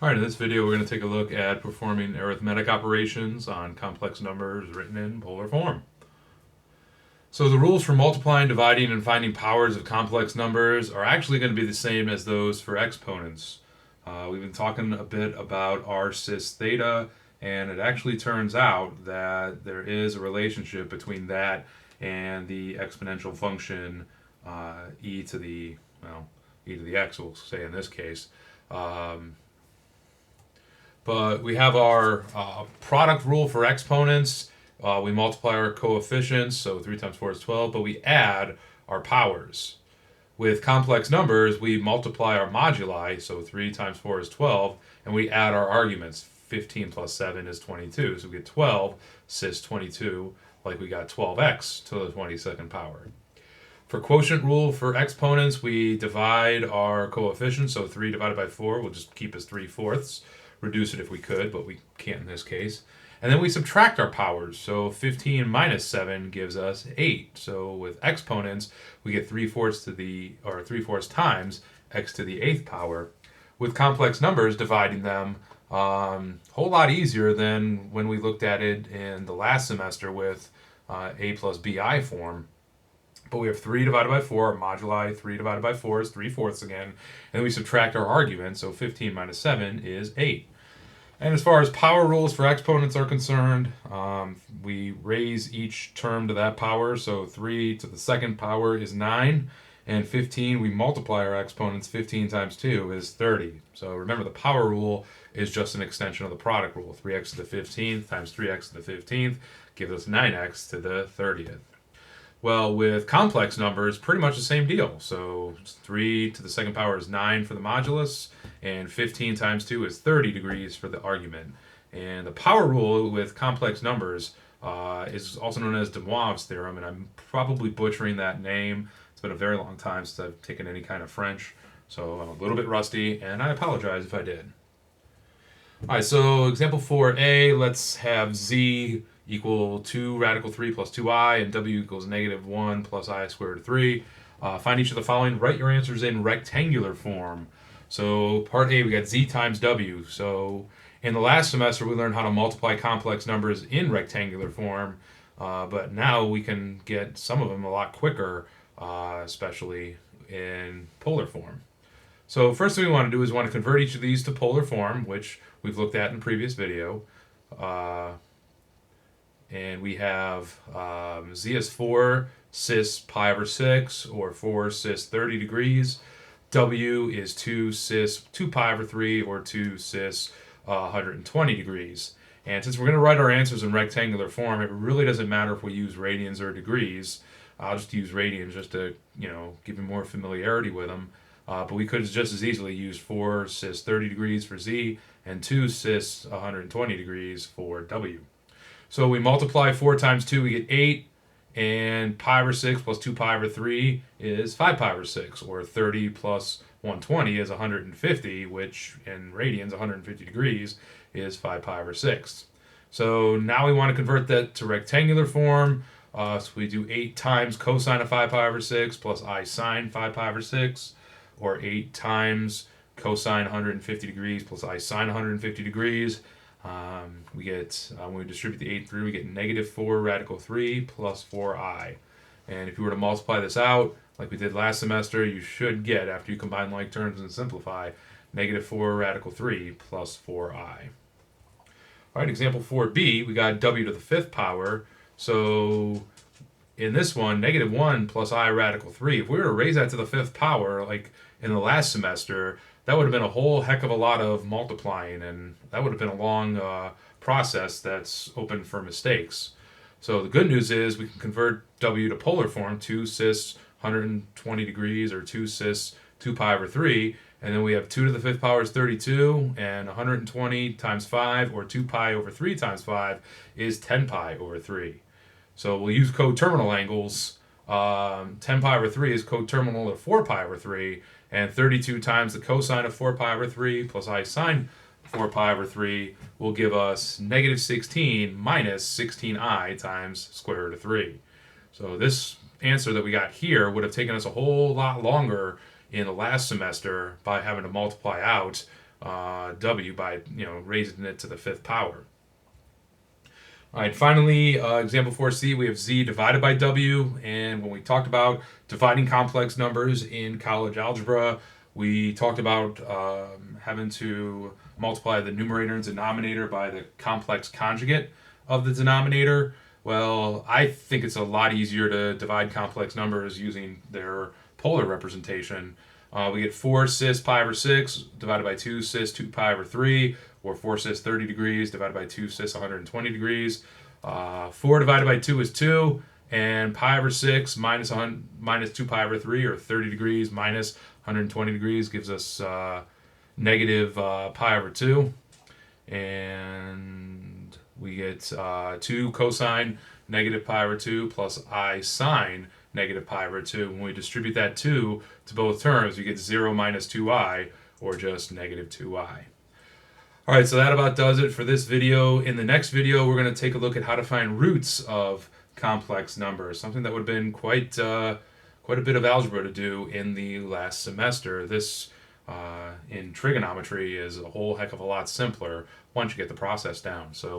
Alright, in this video we're going to take a look at performing arithmetic operations on complex numbers written in polar form. So the rules for multiplying, dividing, and finding powers of complex numbers are actually going to be the same as those for exponents. We've been talking a bit about r cis theta, and it actually turns out that there is a relationship between that and the exponential function e to the x, we'll say in this case. But we have our product rule for exponents. We multiply our coefficients, so 3 times 4 is 12, but we add our powers. With complex numbers, we multiply our moduli, so 3 times 4 is 12, and we add our arguments. 15 plus 7 is 22, so we get 12 cis 22, like we got 12x to the 22nd power. For quotient rule for exponents, we divide our coefficients, so 3 divided by 4 will just keep us 3/4. Reduce it if we could, but we can't in this case. And then we subtract our powers, so 15 minus 7 gives us 8. So with exponents, we get 3/4 times x to the 8th power. With complex numbers, dividing them, whole lot easier than when we looked at it in the last semester with a plus bi form. But we have 3 divided by 4, our moduli, 3 divided by 4 is 3/4 again. And then we subtract our argument, so 15 minus 7 is 8. And as far as power rules for exponents are concerned, we raise each term to that power. So 3 to the second power is 9. And 15, we multiply our exponents. 15 times 2 is 30. So remember, the power rule is just an extension of the product rule. 3x to the 15th times 3x to the 15th gives us 9x to the 30th. Well, with complex numbers, pretty much the same deal. So 3 to the second power is 9 for the modulus, and 15 times 2 is 30 degrees for the argument. And the power rule with complex numbers is also known as de Moivre's theorem, and I'm probably butchering that name. It's been a very long time since I've taken any kind of French, so I'm a little bit rusty, and I apologize if I did. All right, so example 4a, let's have z equal 2 radical 3 plus 2i, and w equals negative 1 plus I squared root of 3. Find each of the following. Write your answers in rectangular form. So part A, we got z times w. So in the last semester, we learned how to multiply complex numbers in rectangular form, but now we can get some of them a lot quicker, especially in polar form. So first thing we want to do is we want to convert each of these to polar form, which we've looked at in a previous video. And we have z is 4 cis pi over 6, or 4 cis 30 degrees. W is 2 cis 2 pi over 3, or 2 cis 120 degrees. And since we're going to write our answers in rectangular form, it really doesn't matter if we use radians or degrees. I'll just use radians just to, give you more familiarity with them. But we could just as easily use 4 cis 30 degrees for z and 2 cis 120 degrees for w. So we multiply 4 times 2, we get 8, and pi over 6 plus 2 pi over 3 is 5 pi over 6, or 30 plus 120 is 150, which in radians, 150 degrees, is 5 pi over 6. So now we want to convert that to rectangular form. So we do 8 times cosine of 5 pi over 6 plus I sine 5 pi over 6, or 8 times cosine 150 degrees plus I sine 150 degrees. We get, when we distribute the 8 through, we get negative 4 radical 3 plus 4i. And if you were to multiply this out, like we did last semester, you should get, after you combine like terms and simplify, negative 4 radical 3 plus 4i. All right, example 4b, we got w to the 5th power. So in this one, negative 1 plus I radical 3, if we were to raise that to the 5th power, like in the last semester, that would have been a whole heck of a lot of multiplying, and that would have been a long process that's open for mistakes. So the good news is we can convert w to polar form, 2 cis 120 degrees, or 2 cis 2 pi over 3, and then we have 2 to the 5th power is 32, and 120 times 5, or 2 pi over 3 times 5, is 10 pi over 3. So we'll use coterminal angles. 10 pi over 3 is coterminal of 4 pi over 3, and 32 times the cosine of 4 pi over 3 plus I sine 4 pi over 3 will give us negative 16 minus 16i times square root of 3. So this answer that we got here would have taken us a whole lot longer in the last semester by having to multiply out w by raising it to the fifth power. All right, finally, example 4c, we have z divided by w. And when we talked about dividing complex numbers in college algebra, we talked about having to multiply the numerator and denominator by the complex conjugate of the denominator. Well, I think it's a lot easier to divide complex numbers using their polar representation. We get 4 cis pi over 6 divided by 2 cis 2 pi over 3, or 4 cis 30 degrees divided by 2 cis 120 degrees. 4 divided by 2 is 2, and pi over 6 minus 2 pi over 3, or 30 degrees minus 120 degrees, gives us negative pi over 2. And we get 2 cosine negative pi over 2 plus I sine negative pi over 2. When we distribute that 2 to both terms, we get 0 minus 2i, or just negative 2i. All right, so that about does it for this video. In the next video, we're going to take a look at how to find roots of complex numbers, something that would have been quite a bit of algebra to do in the last semester. This, in trigonometry, is a whole heck of a lot simpler once you get the process down. So